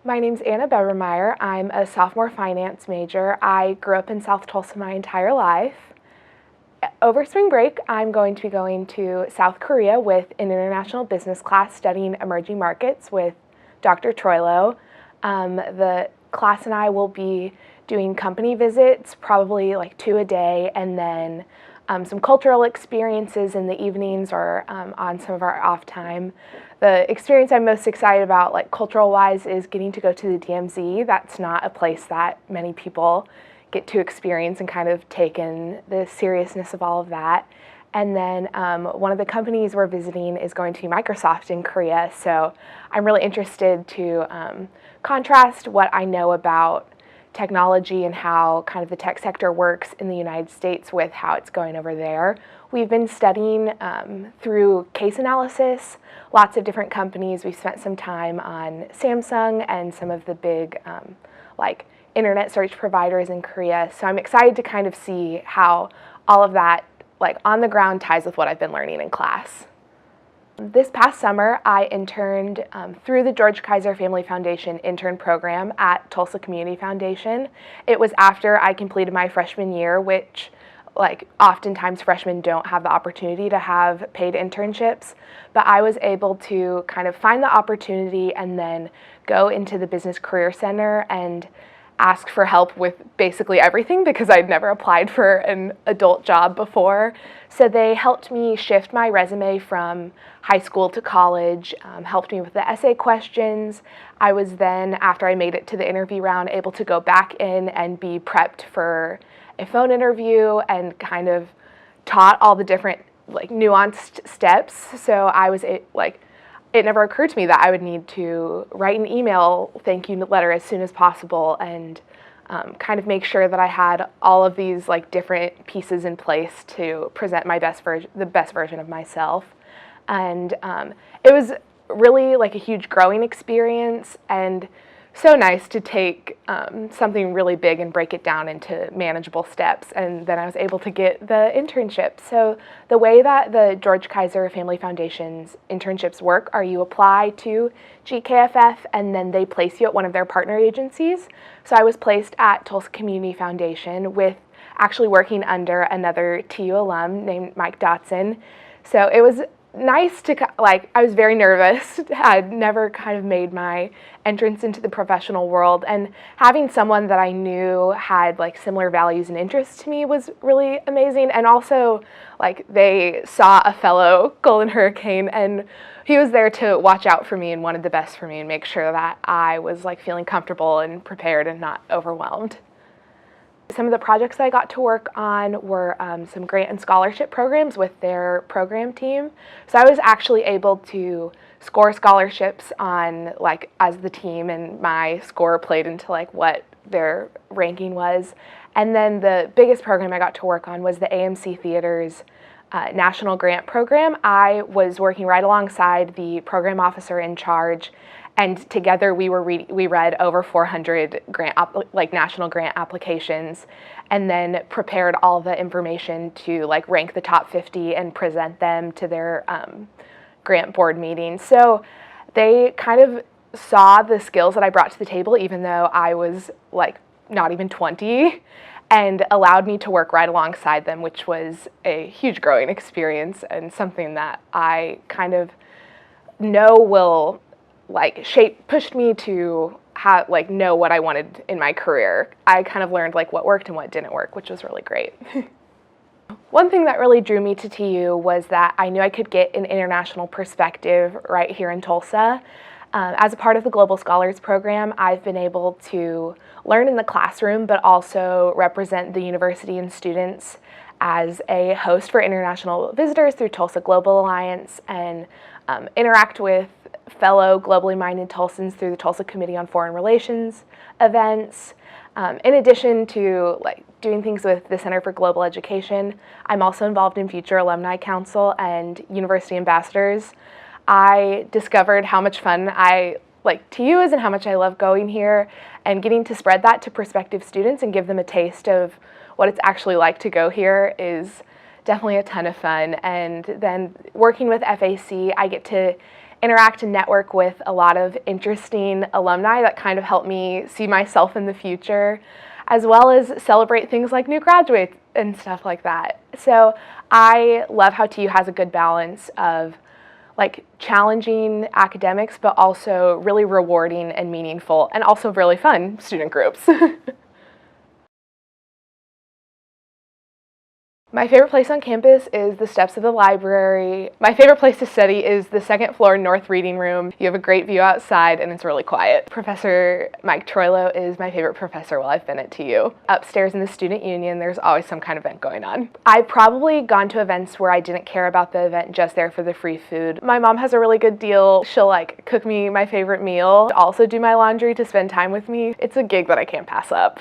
My name's Anna Bebermeyer. I'm a sophomore finance major. I grew up in South Tulsa my entire life. Over spring break, I'm going to be going to South Korea with an international business class studying emerging markets with Dr. Troilo. The class and I will be doing company visits, probably like 2 a day, and then some cultural experiences in the evenings or on some of our off time. The experience I'm most excited about, like cultural-wise, is getting to go to the DMZ. That's not a place that many people get to experience and kind of take in the seriousness of all of that. And then one of the companies we're visiting is going to be Microsoft in Korea, so I'm really interested to contrast what I know about technology and how kind of the tech sector works in the United States with how it's going over there. We've been studying through case analysis, lots of different companies. We've spent some time on Samsung and some of the big like internet search providers in Korea. So I'm excited to kind of see how all of that like on the ground ties with what I've been learning in class. This past summer, I interned through the Kaiser Family Foundation intern program at Tulsa Community Foundation. It was after I completed my freshman year, which like oftentimes freshmen don't have the opportunity to have paid internships, but I was able to kind of find the opportunity and then go into the Business Career Center and ask for help with basically everything because I'd never applied for an adult job before. So they helped me shift my resume from high school to college, helped me with the essay questions. I was then, after I made it to the interview round, able to go back in and be prepped for a phone interview and kind of taught all the different like nuanced steps. So I was it never occurred to me that I would need to write an email thank you letter as soon as possible and kind of make sure that I had all of these like different pieces in place to present my the best version of myself. And it was really like a huge growing experience and so nice to take something really big and break it down into manageable steps. And then I was able to get the internship. So the way that the George Kaiser Family Foundation's internships work are you apply to GKFF and then they place you at one of their partner agencies. So I was placed at Tulsa Community Foundation with actually working under another TU alum named Mike Dotson. So it was nice to, like, I was very nervous. I had never kind of made my entrance into the professional world, and having someone that I knew had like similar values and interests to me was really amazing. And also, like, they saw a fellow Golden Hurricane and he was there to watch out for me and wanted the best for me and make sure that I was like feeling comfortable and prepared and not overwhelmed. Some of the projects I got to work on were some grant and scholarship programs with their program team. So I was actually able to score scholarships on like as the team, and my score played into like what their ranking was. And then the biggest program I got to work on was the AMC Theater's National Grant Program. I was working right alongside the program officer in charge, and together we read over 400 national grant applications, and then prepared all the information to like rank the top 50 and present them to their grant board meeting. So they kind of saw the skills that I brought to the table, even though I was like not even 20, and allowed me to work right alongside them, which was a huge growing experience and something that I kind of know will like pushed me to have like know what I wanted in my career. I kind of learned like what worked and what didn't work, which was really great. One thing that really drew me to TU was that I knew I could get an international perspective right here in Tulsa. As a part of the Global Scholars Program, I've been able to learn in the classroom, but also represent the university and students as a host for international visitors through Tulsa Global Alliance, and interact with fellow globally minded Tulsans through the Tulsa Committee on Foreign Relations events. In addition to like doing things with the Center for Global Education, I'm also involved in Future Alumni Council and University Ambassadors. I discovered how much fun I like TU is and how much I love going here, and getting to spread that to prospective students and give them a taste of what it's actually like to go here is definitely a ton of fun. And then working with FAC, I get to interact and network with a lot of interesting alumni that kind of help me see myself in the future, as well as celebrate things like new graduates and stuff like that. So I love how TU has a good balance of like challenging academics, but also really rewarding and meaningful, and also really fun student groups. My favorite place on campus is the steps of the library. My favorite place to study is the second floor North Reading Room. You have a great view outside and it's really quiet. Professor Mike Troilo is my favorite professor while I've been at TU. Upstairs in the Student Union, there's always some kind of event going on. I've probably gone to events where I didn't care about the event, just there for the free food. My mom has a really good deal. She'll like cook me my favorite meal, also do my laundry to spend time with me. It's a gig that I can't pass up.